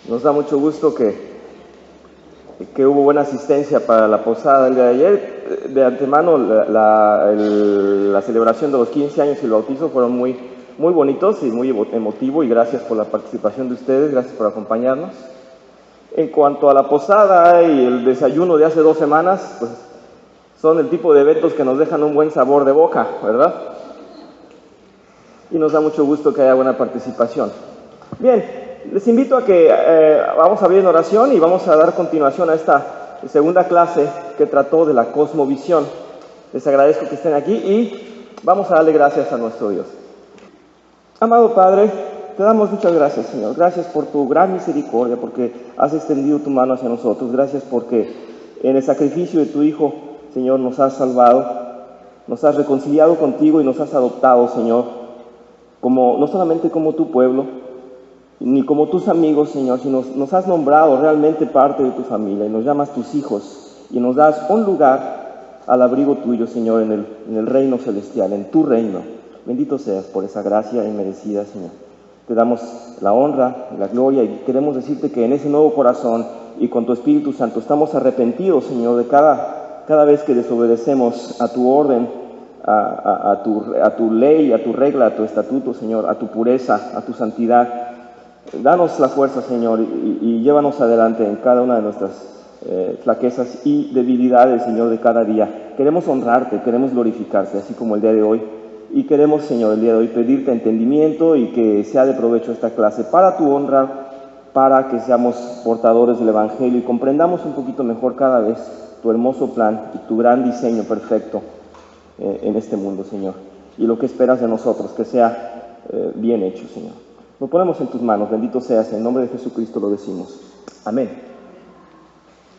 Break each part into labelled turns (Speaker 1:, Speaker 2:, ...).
Speaker 1: Nos da mucho gusto que hubo buena asistencia para la posada del día de ayer. De antemano, la celebración de los 15 años y el bautizo fueron muy bonitos y muy emotivos, y gracias por la participación de ustedes, gracias por acompañarnos. En cuanto a la posada y el desayuno de hace 2 semanas, pues son el tipo de eventos que nos dejan un buen sabor de boca, ¿verdad? Y nos da mucho gusto que haya buena participación. Bien, les invito a que vamos a abrir en oración y vamos a dar continuación a esta segunda clase que trató de la cosmovisión. Les agradezco que estén aquí y vamos a darle gracias a nuestro Dios. Amado Padre, te damos muchas gracias, Señor. Gracias por tu gran misericordia, porque has extendido tu mano hacia nosotros. Gracias porque en el sacrificio de tu Hijo, Señor, nos has salvado, nos has reconciliado contigo y nos has adoptado, Señor, no solamente como tu pueblo, ni como tus amigos, Señor, sino nos has nombrado realmente parte de tu familia y nos llamas tus hijos y nos das un lugar al abrigo tuyo, Señor, en el reino celestial, en tu reino. Bendito seas por esa gracia inmerecida, Señor. Te damos la honra, la gloria, y queremos decirte que en ese nuevo corazón y con tu Espíritu Santo estamos arrepentidos, Señor, de cada vez que desobedecemos a tu orden, a tu ley, a tu regla, a tu estatuto, Señor, a tu pureza, a tu santidad. Danos la fuerza, Señor, y llévanos adelante en cada una de nuestras flaquezas y debilidades, Señor, de cada día. Queremos honrarte, queremos glorificarte, así como el día de hoy. Y queremos, Señor, el día de hoy pedirte entendimiento y que sea de provecho esta clase para tu honra, para que seamos portadores del Evangelio y comprendamos un poquito mejor cada vez tu hermoso plan y tu gran diseño perfecto en este mundo, Señor. Y lo que esperas de nosotros, que sea bien hecho, Señor. Lo ponemos en tus manos, bendito seas, en nombre de Jesucristo lo decimos. Amén.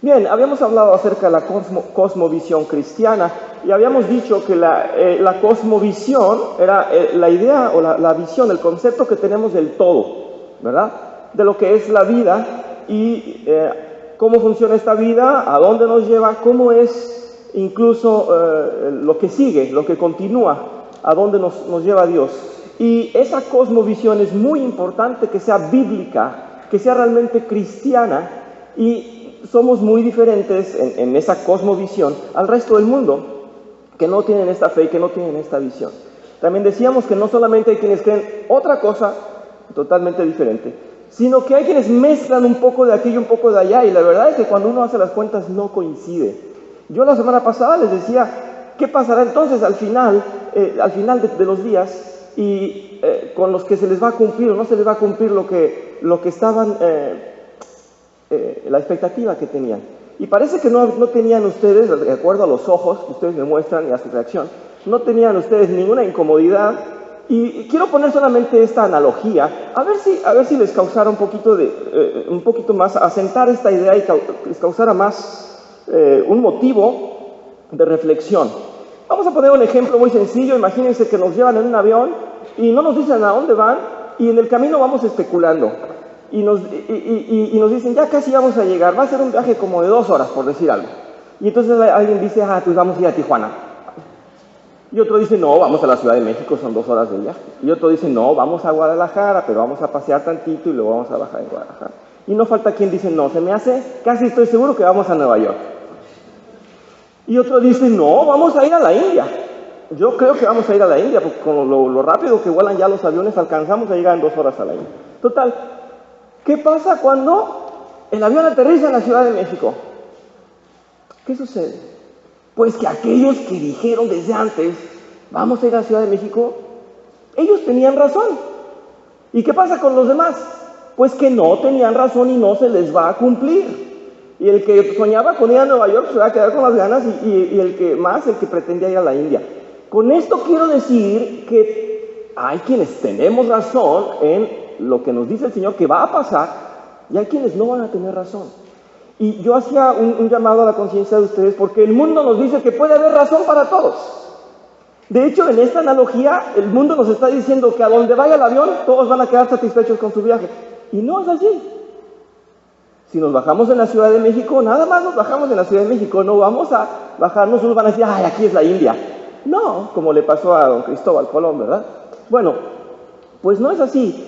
Speaker 1: Bien, habíamos hablado acerca de la cosmovisión cristiana y habíamos dicho que la cosmovisión era la idea o la visión, el concepto que tenemos del todo, ¿verdad? De lo que es la vida y cómo funciona esta vida, a dónde nos lleva, cómo es incluso lo que sigue, lo que continúa, a dónde nos lleva Dios. Y esa cosmovisión es muy importante que sea bíblica, que sea realmente cristiana, y somos muy diferentes en esa cosmovisión al resto del mundo, que no tienen esta fe y que no tienen esta visión. También decíamos que no solamente hay quienes creen otra cosa totalmente diferente, sino que hay quienes mezclan un poco de aquí y un poco de allá, y la verdad es que cuando uno hace las cuentas no coincide. Yo la semana pasada les decía, ¿qué pasará entonces al final de los días? Y con los que se les va a cumplir o no se les va a cumplir lo que estaban, la expectativa que tenían. Y parece que no tenían ustedes, de acuerdo a los ojos que ustedes me muestran y a su reacción, no tenían ustedes ninguna incomodidad. Y quiero poner solamente esta analogía, a ver si les causara un poquito más, asentar esta idea y les causara más un motivo de reflexión. Vamos a poner un ejemplo muy sencillo. Imagínense que nos llevan en un avión y no nos dicen a dónde van, y en el camino vamos especulando. Y nos dicen, ya casi vamos a llegar, va a ser un viaje como de 2 horas, por decir algo. Y entonces alguien dice, pues vamos a ir a Tijuana. Y otro dice, no, vamos a la Ciudad de México, son 2 horas de viaje. Y otro dice, no, vamos a Guadalajara, pero vamos a pasear tantito y luego vamos a bajar en Guadalajara. Y no falta quien dice, no, se me hace, casi estoy seguro que vamos a Nueva York. Y otro dice, no, vamos a ir a la India. Yo creo que vamos a ir a la India, porque con lo rápido que vuelan ya los aviones, alcanzamos a llegar en 2 horas a la India. Total, ¿qué pasa cuando el avión aterriza en la Ciudad de México? ¿Qué sucede? Pues que aquellos que dijeron desde antes, vamos a ir a la Ciudad de México, ellos tenían razón. ¿Y qué pasa con los demás? Pues que no tenían razón y no se les va a cumplir. Y el que soñaba con ir a Nueva York se va a quedar con las ganas, y el que pretendía ir a la India. Con esto quiero decir que hay quienes tenemos razón en lo que nos dice el Señor que va a pasar, y hay quienes no van a tener razón. Y yo hacía un llamado a la conciencia de ustedes, porque el mundo nos dice que puede haber razón para todos. De hecho, en esta analogía, el mundo nos está diciendo que a donde vaya el avión, todos van a quedar satisfechos con su viaje. Y no es así. Si nos bajamos en la Ciudad de México, nada más nos bajamos en la Ciudad de México, no vamos a bajarnos, unos van a decir, ay, aquí es la India. No, como le pasó a don Cristóbal Colón, ¿verdad? Bueno, pues no es así.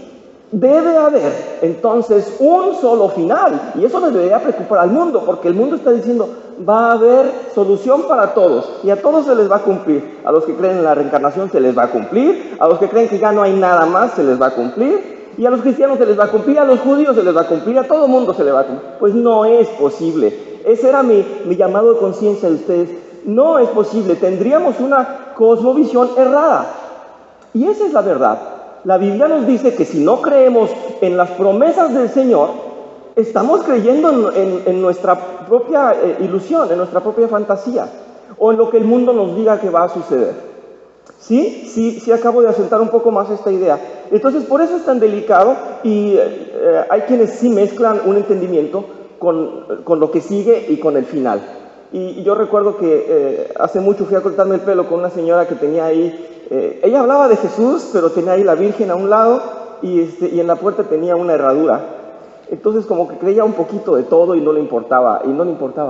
Speaker 1: Debe haber entonces un solo final, y eso les debería preocupar al mundo, porque el mundo está diciendo, va a haber solución para todos, y a todos se les va a cumplir. A los que creen en la reencarnación se les va a cumplir, a los que creen que ya no hay nada más se les va a cumplir, y a los cristianos se les va a cumplir, a los judíos se les va a cumplir, a todo el mundo se les va a cumplir. Pues no es posible. Ese era mi llamado de conciencia de ustedes. No es posible, tendríamos una cosmovisión errada, y esa es la verdad. La Biblia nos dice que si no creemos en las promesas del Señor, estamos creyendo en nuestra propia ilusión, en nuestra propia fantasía, o en lo que el mundo nos diga que va a suceder. Sí, acabo de asentar un poco más esta idea. Entonces, por eso es tan delicado, y hay quienes sí mezclan un entendimiento con lo que sigue y con el final. Y yo recuerdo que hace mucho fui a cortarme el pelo con una señora que tenía ahí. Ella hablaba de Jesús, pero tenía ahí la Virgen a un lado y en la puerta tenía una herradura. Entonces como que creía un poquito de todo y no le importaba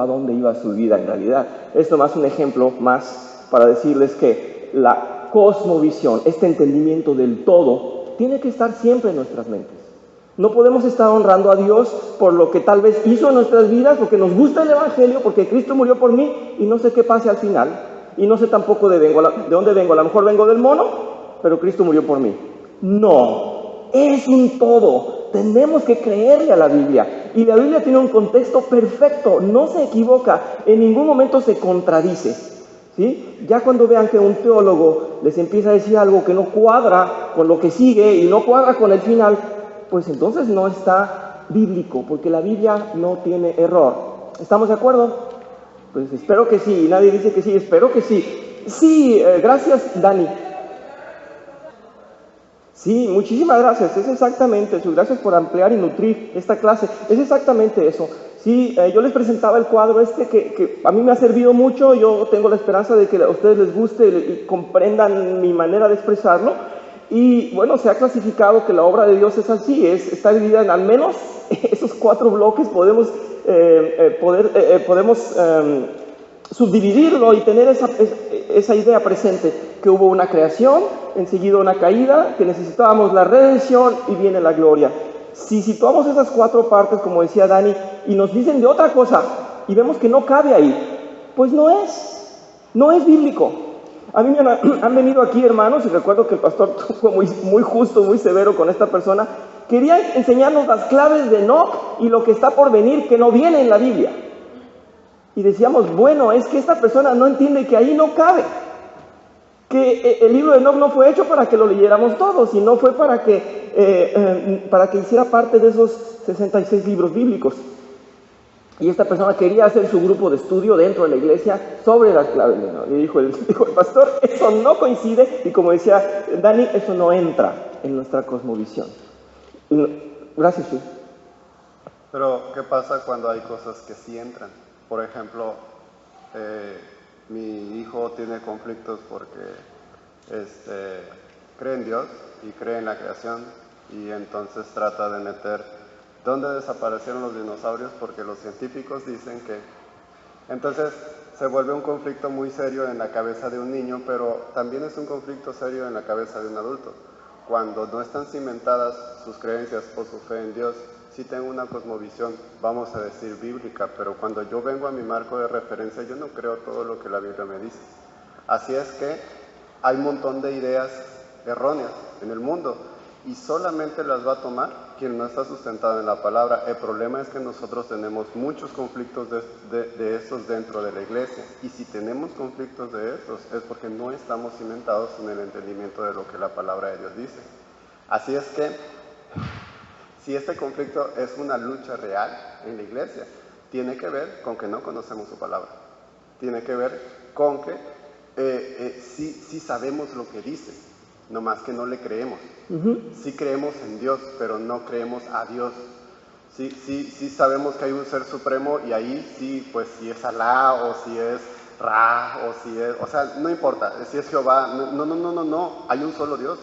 Speaker 1: dónde iba su vida en realidad. Esto más un ejemplo más para decirles que la cosmovisión, este entendimiento del todo, tiene que estar siempre en nuestras mentes. No podemos estar honrando a Dios por lo que tal vez hizo en nuestras vidas, porque nos gusta el Evangelio, porque Cristo murió por mí y no sé qué pase al final. Y no sé tampoco de dónde vengo. A lo mejor vengo del mono, pero Cristo murió por mí. No, es un todo. Tenemos que creerle a la Biblia. Y la Biblia tiene un contexto perfecto, no se equivoca, en ningún momento se contradice. ¿Sí? Ya cuando vean que un teólogo les empieza a decir algo que no cuadra con lo que sigue y no cuadra con el final, pues entonces no está bíblico, porque la Biblia no tiene error. ¿Estamos de acuerdo? Pues espero que sí, nadie dice que sí, espero que sí. Sí, gracias Dani. Sí, muchísimas gracias, es exactamente eso, gracias por ampliar y nutrir esta clase, es exactamente eso. Sí, yo les presentaba el cuadro que a mí me ha servido mucho, yo tengo la esperanza de que a ustedes les guste y comprendan mi manera de expresarlo. Y bueno, se ha clasificado que la obra de Dios es así, está dividida en al menos esos 4 bloques, podemos subdividirlo y tener esa idea presente, que hubo una creación, enseguida una caída, que necesitábamos la redención y viene la gloria. Si situamos esas 4 partes, como decía Dani, y nos dicen de otra cosa y vemos que no cabe ahí, pues no es bíblico. A mí me han venido aquí hermanos, y recuerdo que el pastor fue muy justo, muy severo con esta persona. Quería enseñarnos las claves de Enoc y lo que está por venir, que no viene en la Biblia. Y decíamos, bueno, es que esta persona no entiende que ahí no cabe. Que el libro de Enoc no fue hecho para que lo leyéramos todos, sino fue para que hiciera parte de esos 66 libros bíblicos. Y esta persona quería hacer su grupo de estudio dentro de la iglesia sobre las claves de Enoc. Y dijo el pastor, eso no coincide, y como decía Dani, eso no entra en nuestra cosmovisión. Gracias, sí.
Speaker 2: Pero, ¿qué pasa cuando hay cosas que sí entran? Por ejemplo, mi hijo tiene conflictos porque cree en Dios y cree en la creación, y entonces trata de meter dónde desaparecieron los dinosaurios porque los científicos dicen que... Entonces se vuelve un conflicto muy serio en la cabeza de un niño, pero también es un conflicto serio en la cabeza de un adulto. Cuando no están cimentadas sus creencias o su fe en Dios, sí tengo una cosmovisión, vamos a decir, bíblica, pero cuando yo vengo a mi marco de referencia, yo no creo todo lo que la Biblia me dice. Así es que hay un montón de ideas erróneas en el mundo, y solamente las va a tomar quien no está sustentado en la palabra. El problema es que nosotros tenemos muchos conflictos de estos dentro de la iglesia, y si tenemos conflictos de estos es porque no estamos cimentados en el entendimiento de lo que la palabra de Dios dice. Así es que si este conflicto es una lucha real en la iglesia, tiene que ver con que no conocemos su palabra, tiene que ver con que sí sabemos lo que dice, no más que no le creemos. Sí creemos en Dios, pero no creemos a Dios. Sí sabemos que hay un ser supremo, y ahí sí, pues si es Alá o si es Ra o si es... O sea, no importa, si es Jehová, no, hay un solo Dios.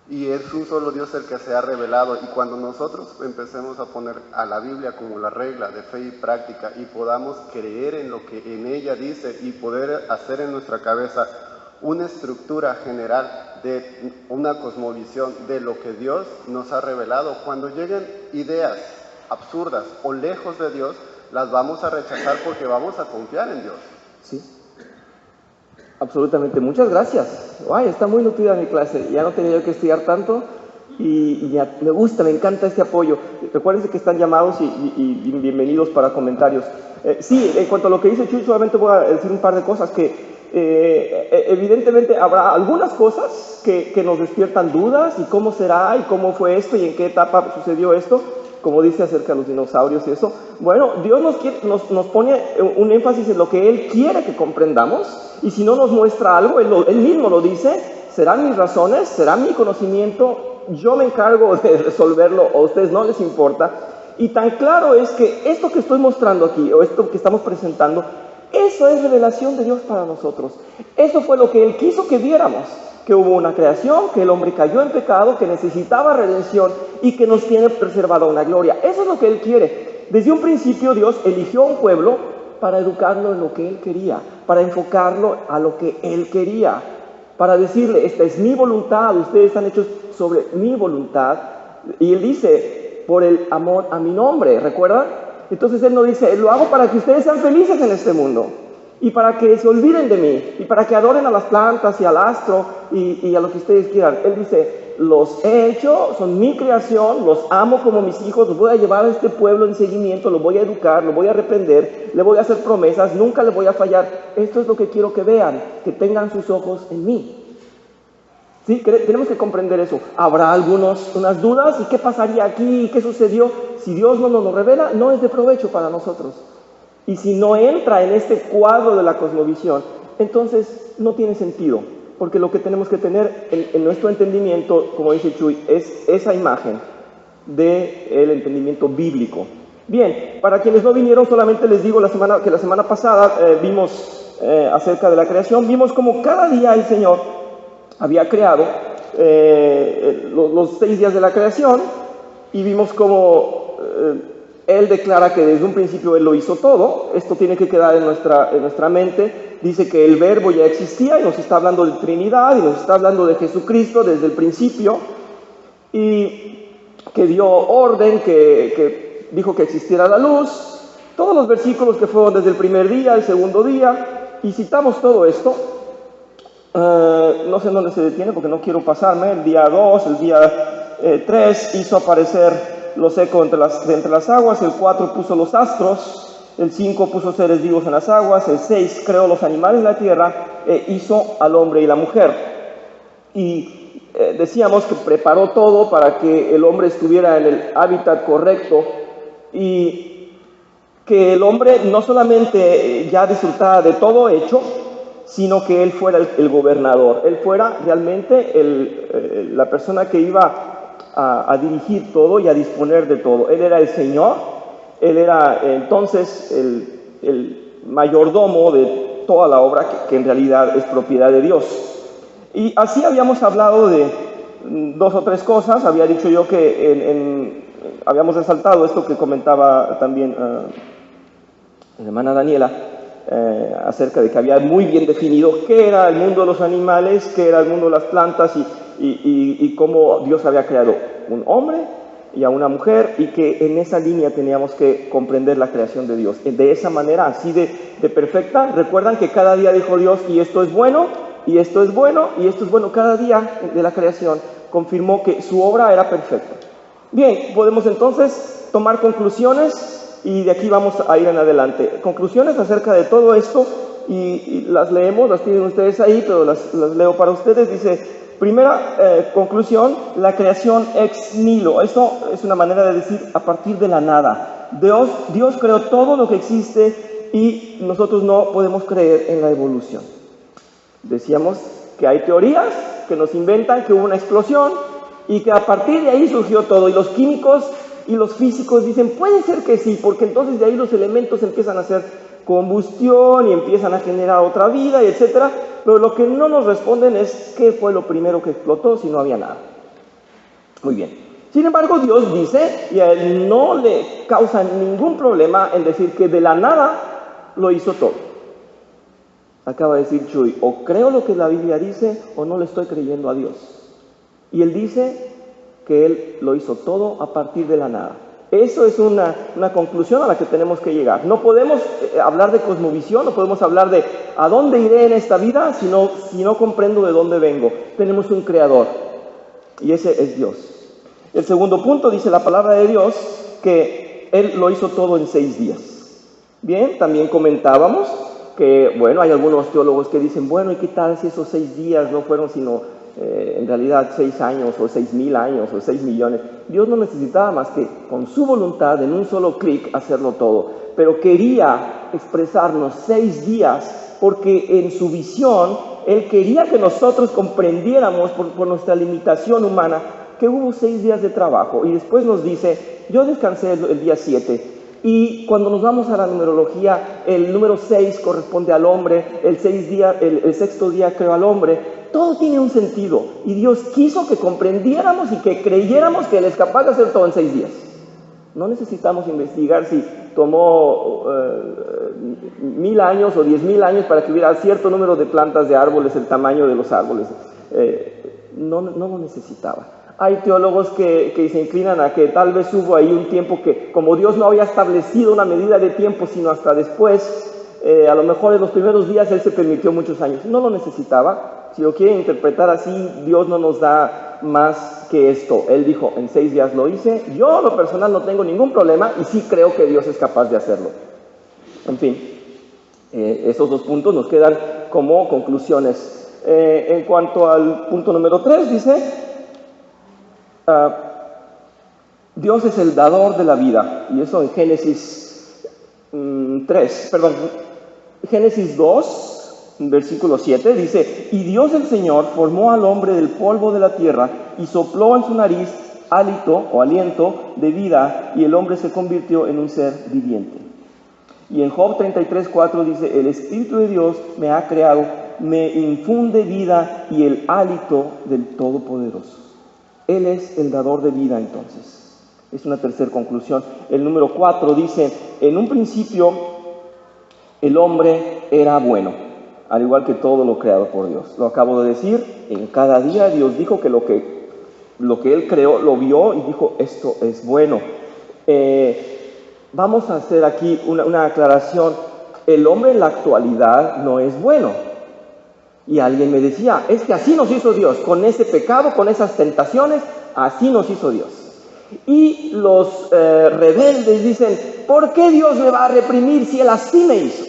Speaker 2: Y es un solo Dios el que se ha revelado, y cuando nosotros empecemos a poner a la Biblia como la regla de fe y práctica, y podamos creer en lo que en ella dice y poder hacer en nuestra cabeza una estructura general de una cosmovisión de lo que Dios nos ha revelado. Cuando lleguen ideas absurdas o lejos de Dios, las vamos a rechazar porque vamos a confiar en Dios.
Speaker 1: Sí, absolutamente. Muchas gracias. Ay, está muy nutrida mi clase. Ya no tenía yo que estudiar tanto y ya me gusta, me encanta este apoyo. Recuérdense que están llamados y bienvenidos para comentarios. Sí, en cuanto a lo que dice Chuy, solamente voy a decir un par de cosas que evidentemente habrá algunas cosas que nos despiertan dudas y cómo será y cómo fue esto y en qué etapa sucedió esto, como dice acerca de los dinosaurios y eso. Bueno, Dios nos pone un énfasis en lo que Él quiere que comprendamos, y si no nos muestra algo, Él mismo lo dice: serán mis razones, será mi conocimiento, yo me encargo de resolverlo, a ustedes no les importa. Y tan claro es que esto que estoy mostrando aquí, o esto que estamos presentando, eso es revelación de Dios para nosotros. Eso fue lo que Él quiso que viéramos, que hubo una creación, que el hombre cayó en pecado, que necesitaba redención y que nos tiene preservada una gloria. Eso es lo que Él quiere. Desde un principio Dios eligió un pueblo para educarlo en lo que Él quería, para enfocarlo a lo que Él quería, para decirle: esta es mi voluntad, ustedes están hechos sobre mi voluntad. Y Él dice: por el amor a mi nombre, ¿recuerdan? Entonces Él no dice: lo hago para que ustedes sean felices en este mundo y para que se olviden de mí y para que adoren a las plantas y al astro y a lo que ustedes quieran. Él dice: los he hecho, son mi creación, los amo como mis hijos, los voy a llevar a este pueblo en seguimiento, lo voy a educar, lo voy a reprender, le voy a hacer promesas, nunca le voy a fallar. Esto es lo que quiero que vean, que tengan sus ojos en mí. Sí, tenemos que comprender eso. Habrá unas dudas: ¿y qué pasaría aquí? ¿Qué sucedió? Si Dios no nos lo revela, no es de provecho para nosotros. Y si no entra en este cuadro de la cosmovisión, entonces no tiene sentido, porque lo que tenemos que tener en nuestro entendimiento, como dice Chuy, es esa imagen del entendimiento bíblico. Bien, para quienes no vinieron, solamente les digo que la semana pasada vimos acerca de la creación, vimos como cada día el Señor había creado los 6 días de la creación, y vimos como Él declara que desde un principio Él lo hizo todo. Esto tiene que quedar en nuestra mente. Dice que el Verbo ya existía y nos está hablando de Trinidad y nos está hablando de Jesucristo desde el principio, y que dio orden, que dijo que existiera la luz. Todos los versículos que fueron desde el primer día, el segundo día, y citamos todo esto. No sé en dónde se detiene porque no quiero pasarme. El día 2, el día 3 hizo aparecer los ecos entre las aguas. El 4 puso los astros. El 5 puso seres vivos en las aguas. El 6 creó los animales en la tierra e hizo al hombre y la mujer. Y decíamos que preparó todo para que el hombre estuviera en el hábitat correcto, y que el hombre no solamente ya disfrutara de todo hecho, sino que él fuera el gobernador, él fuera realmente la persona que iba a dirigir todo y a disponer de todo. Él era el Señor, él era entonces el mayordomo de toda la obra, que en realidad es propiedad de Dios. Y así habíamos hablado de 2 o 3 cosas. Había dicho yo que habíamos resaltado esto que comentaba también la hermana Daniela, acerca de que había muy bien definido qué era el mundo de los animales, qué era el mundo de las plantas, y cómo Dios había creado un hombre y a una mujer, y que en esa línea teníamos que comprender la creación de Dios. De esa manera, así de perfecta. Recuerdan que cada día dijo Dios: y esto es bueno, y esto es bueno, y esto es bueno. Cada día de la creación confirmó que su obra era perfecta. Bien, podemos entonces tomar conclusiones, y de aquí vamos a ir en adelante. Conclusiones acerca de todo esto, y las leemos, las tienen ustedes ahí, pero las leo para ustedes. Dice, primera conclusión: la creación ex nihilo. Eso es una manera de decir a partir de la nada. Dios creó todo lo que existe, y nosotros no podemos creer en la evolución. Decíamos que hay teorías que nos inventan que hubo una explosión y que a partir de ahí surgió todo, y los químicos y los físicos dicen: puede ser que sí, porque entonces de ahí los elementos empiezan a hacer combustión y empiezan a generar otra vida, y etcétera. Pero lo que no nos responden es qué fue lo primero que explotó si no había nada. Muy bien. Sin embargo, Dios dice, y a Él no le causa ningún problema en decir que de la nada lo hizo todo. Acaba de decir Chuy, o creo lo que la Biblia dice o no le estoy creyendo a Dios. Y él dice que él lo hizo todo a partir de la nada. Eso es una conclusión a la que tenemos que llegar. No podemos hablar de cosmovisión, no podemos hablar de a dónde iré en esta vida si no comprendo de dónde vengo. Tenemos un creador y ese es Dios. El segundo punto dice la palabra de Dios que Él lo hizo todo en 6 días. Bien, también comentábamos que, bueno, hay algunos teólogos que dicen, bueno, ¿y qué tal si esos 6 días no fueron sino en realidad 6 años o 6,000 años o 6 millones? Dios no necesitaba más que con su voluntad en un solo clic hacerlo todo, pero quería expresarnos 6 días porque en su visión Él quería que nosotros comprendiéramos por nuestra limitación humana que hubo 6 días de trabajo y después nos dice, yo descansé el día 7. Y cuando nos vamos a la numerología, el número 6 corresponde al hombre, el sexto día creó al hombre. Todo tiene un sentido y Dios quiso que comprendiéramos y que creyéramos que Él es capaz de hacer todo en 6 días. No necesitamos investigar si tomó 1,000 años o 10,000 años para que hubiera cierto número de plantas de árboles, el tamaño de los árboles. No lo necesitaba. Hay teólogos que se inclinan a que tal vez hubo ahí un tiempo que, como Dios no había establecido una medida de tiempo, sino hasta después, a lo mejor en los primeros días Él se permitió muchos años. No lo necesitaba. Si lo quieren interpretar así, Dios no nos da más que esto. Él dijo, en 6 días lo hice. Yo, lo personal, no tengo ningún problema y sí creo que Dios es capaz de hacerlo. En fin, esos 2 puntos nos quedan como conclusiones. En cuanto al punto número 3, dice... Dios es el dador de la vida, y eso en Génesis 2, versículo 7, dice, y Dios el Señor formó al hombre del polvo de la tierra y sopló en su nariz hálito o aliento de vida, y el hombre se convirtió en un ser viviente. Y en Job 33:4 dice, el Espíritu de Dios me ha creado, me infunde vida y el hálito del Todopoderoso. Él es el dador de vida, entonces. Es una tercera conclusión. El número 4 dice, en un principio el hombre era bueno, al igual que todo lo creado por Dios. Lo acabo de decir, en cada día Dios dijo que lo que Él creó, lo vio y dijo, esto es bueno. Vamos a hacer aquí una aclaración. El hombre en la actualidad no es bueno. Y alguien me decía, es que así nos hizo Dios, con ese pecado, con esas tentaciones, así nos hizo Dios. Y los rebeldes dicen, ¿por qué Dios me va a reprimir si Él así me hizo?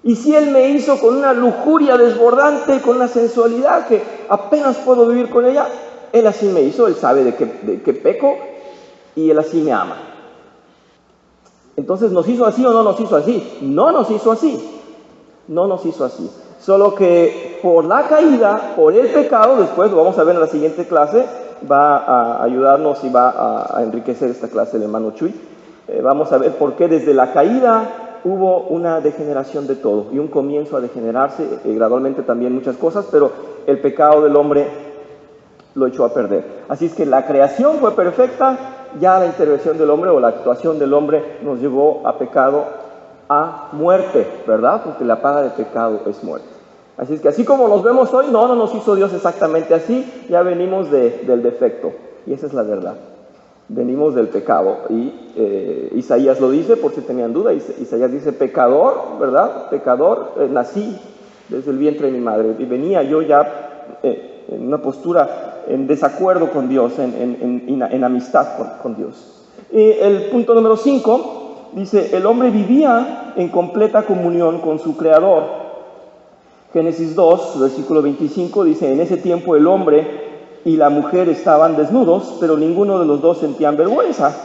Speaker 1: Y si Él me hizo con una lujuria desbordante, con una sensualidad que apenas puedo vivir con ella, Él así me hizo, Él sabe de qué peco y Él así me ama. Entonces, ¿nos hizo así o no nos hizo así? No nos hizo así, no nos hizo así. Solo que por la caída, por el pecado, después lo vamos a ver en la siguiente clase, va a ayudarnos y va a enriquecer esta clase el hermano Chuy. Vamos a ver por qué desde la caída hubo una degeneración de todo y un comienzo a degenerarse gradualmente también muchas cosas, pero el pecado del hombre lo echó a perder. Así es que la creación fue perfecta, ya la intervención del hombre o la actuación del hombre nos llevó a pecado, a muerte, ¿verdad? Porque la paga de pecado es muerte. Así es que así como nos vemos hoy, no nos hizo Dios exactamente así, ya venimos del defecto, y esa es la verdad. Venimos del pecado, y Isaías lo dice, por si tenían duda, Isaías dice, pecador, ¿verdad? Pecador, nací desde el vientre de mi madre, y venía yo ya en una postura en desacuerdo con Dios, en amistad con Dios. Y el punto número 5 dice, el hombre vivía en completa comunión con su Creador. Génesis 2, versículo 25 dice, en ese tiempo el hombre y la mujer estaban desnudos, pero ninguno de los dos sentían vergüenza.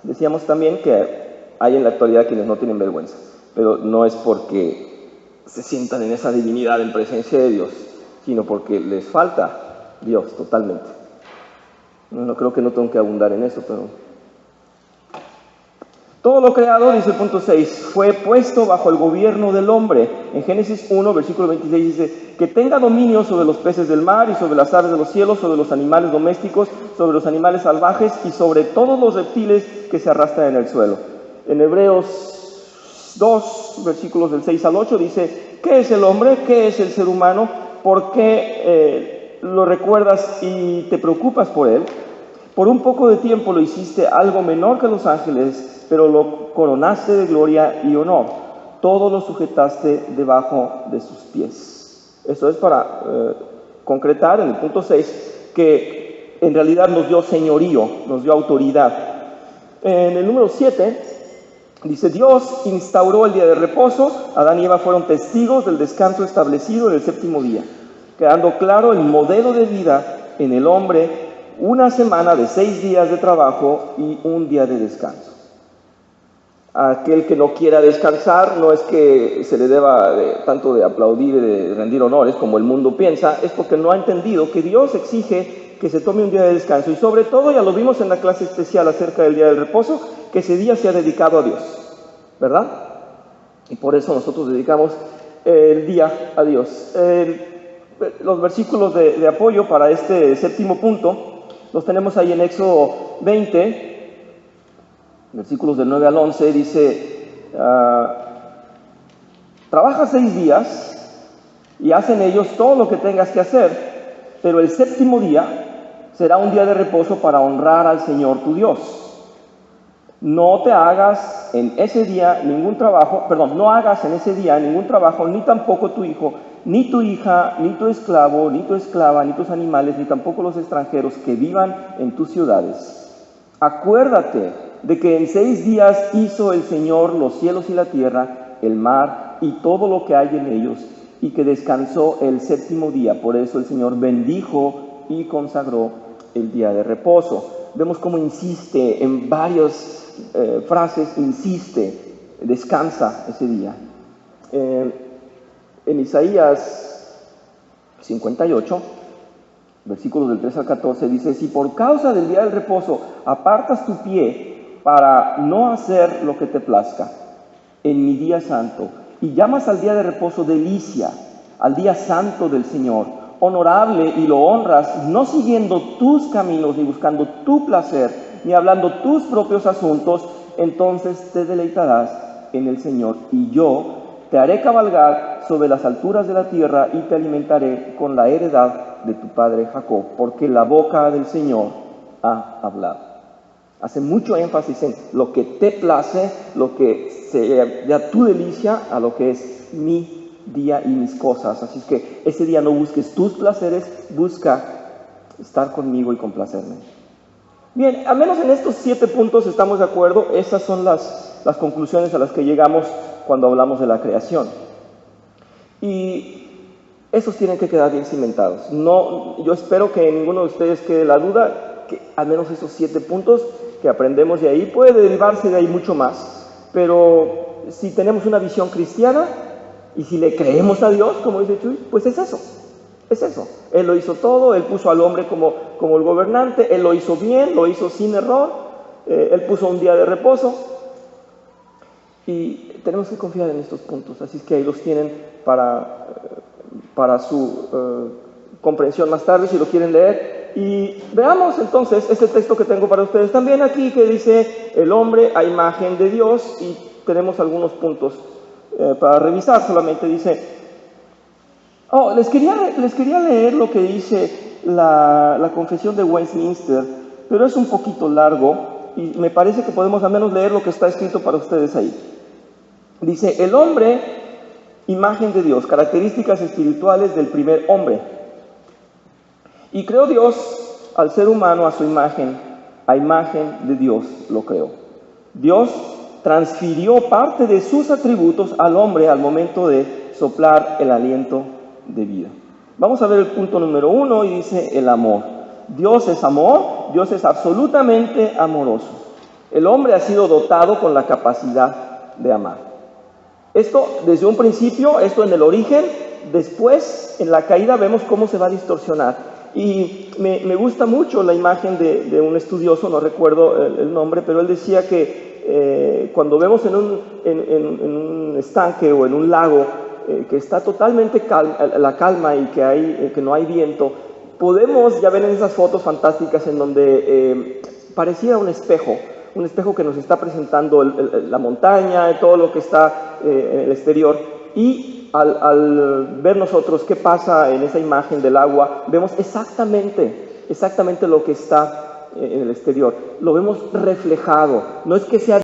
Speaker 1: Decíamos también que hay en la actualidad quienes no tienen vergüenza, pero no es porque se sientan en esa divinidad en presencia de Dios, sino porque les falta Dios totalmente. No creo que no tengo que abundar en eso, pero... Todo lo creado, dice el punto 6, fue puesto bajo el gobierno del hombre. En Génesis 1, versículo 26 dice, que tenga dominio sobre los peces del mar y sobre las aves de los cielos, sobre los animales domésticos, sobre los animales salvajes y sobre todos los reptiles que se arrastran en el suelo. En Hebreos 2, versículos del 6 al 8 dice ¿qué es el hombre? ¿Qué es el ser humano? ¿Por qué lo recuerdas y te preocupas por él? Por un poco de tiempo lo hiciste algo menor que los ángeles, pero lo coronaste de gloria y honor. Todo lo sujetaste debajo de sus pies. Eso es para concretar en el punto 6 que en realidad nos dio señorío, nos dio autoridad. En el número 7 dice: Dios instauró el día de reposo. Adán y Eva fueron testigos del descanso establecido en el séptimo día, quedando claro el modelo de vida en el hombre: una semana de 6 días de trabajo y un día de descanso. Aquel que no quiera descansar no es que se le deba tanto de aplaudir y de rendir honores como el mundo piensa, es porque no ha entendido que Dios exige que se tome un día de descanso, y sobre todo, ya lo vimos en la clase especial acerca del día del reposo, que ese día sea dedicado a Dios, ¿verdad? Y por eso nosotros dedicamos el día a Dios. Los versículos de apoyo para este séptimo punto los tenemos ahí en Éxodo 20, versículos del 9 al 11, dice: trabaja 6 días y haz en ellos todo lo que tengas que hacer, pero el séptimo día será un día de reposo para honrar al Señor tu Dios. No hagas en ese día ningún trabajo, ni tampoco tu hijo, ni tu hija, ni tu esclavo, ni tu esclava, ni tus animales, ni tampoco los extranjeros que vivan en tus ciudades. Acuérdate de que en 6 días hizo el Señor los cielos y la tierra, el mar y todo lo que hay en ellos, y que descansó el séptimo día. Por eso el Señor bendijo y consagró el día de reposo. Vemos cómo insiste en varias frases, descansa ese día. En Isaías 58, versículos del 3 al 14, dice: si por causa del día del reposo apartas tu pie para no hacer lo que te plazca en mi día santo, y llamas al día de reposo delicia, al día santo del Señor, honorable, y lo honras, no siguiendo tus caminos, ni buscando tu placer, ni hablando tus propios asuntos, entonces te deleitarás en el Señor, y yo te haré cabalgar sobre las alturas de la tierra, y te alimentaré con la heredad de tu padre Jacob, porque la boca del Señor ha hablado. Hace mucho énfasis en lo que te place, lo que sea tu delicia, a lo que es mi día y mis cosas. Así que ese día no busques tus placeres, busca estar conmigo y complacerme. Bien, al menos en estos 7 puntos estamos de acuerdo. Esas son las conclusiones a las que llegamos cuando hablamos de la creación. Y esos tienen que quedar bien cimentados. Yo espero que ninguno de ustedes quede la duda, que al menos esos 7 puntos que aprendemos de ahí, puede derivarse de ahí mucho más. Pero si tenemos una visión cristiana y si le creemos a Dios, como dice Chuy, pues es eso. Es eso. Él lo hizo todo, Él puso al hombre como el gobernante, Él lo hizo bien, lo hizo sin error, Él puso un día de reposo, y tenemos que confiar en estos puntos. Así es que ahí los tienen para su comprensión más tarde, si lo quieren leer. Y veamos entonces este texto que tengo para ustedes también aquí, que dice: el hombre a imagen de Dios, y tenemos algunos puntos para revisar. Solamente dice... les quería leer lo que dice la Confesión de Westminster, pero es un poquito largo y me parece que podemos al menos leer lo que está escrito para ustedes ahí. Dice: el hombre, imagen de Dios, características espirituales del primer hombre. Y creó Dios al ser humano a su imagen, a imagen de Dios lo creó. Dios transfirió parte de sus atributos al hombre al momento de soplar el aliento de vida. Vamos a ver el punto número 1, y dice: el amor. Dios es amor, Dios es absolutamente amoroso. El hombre ha sido dotado con la capacidad de amar. Esto desde un principio, esto en el origen. Después, en la caída, vemos cómo se va a distorsionar. Y me gusta mucho la imagen de un estudioso, no recuerdo el nombre, pero él decía que cuando vemos en un estanque o en un lago que está totalmente la calma y que no hay viento, podemos, ya ven en esas fotos fantásticas en donde parecía un espejo que nos está presentando la montaña, todo lo que está en el exterior, y al ver nosotros qué pasa en esa imagen del agua, vemos exactamente lo que está en el exterior. Lo vemos reflejado. No es que sea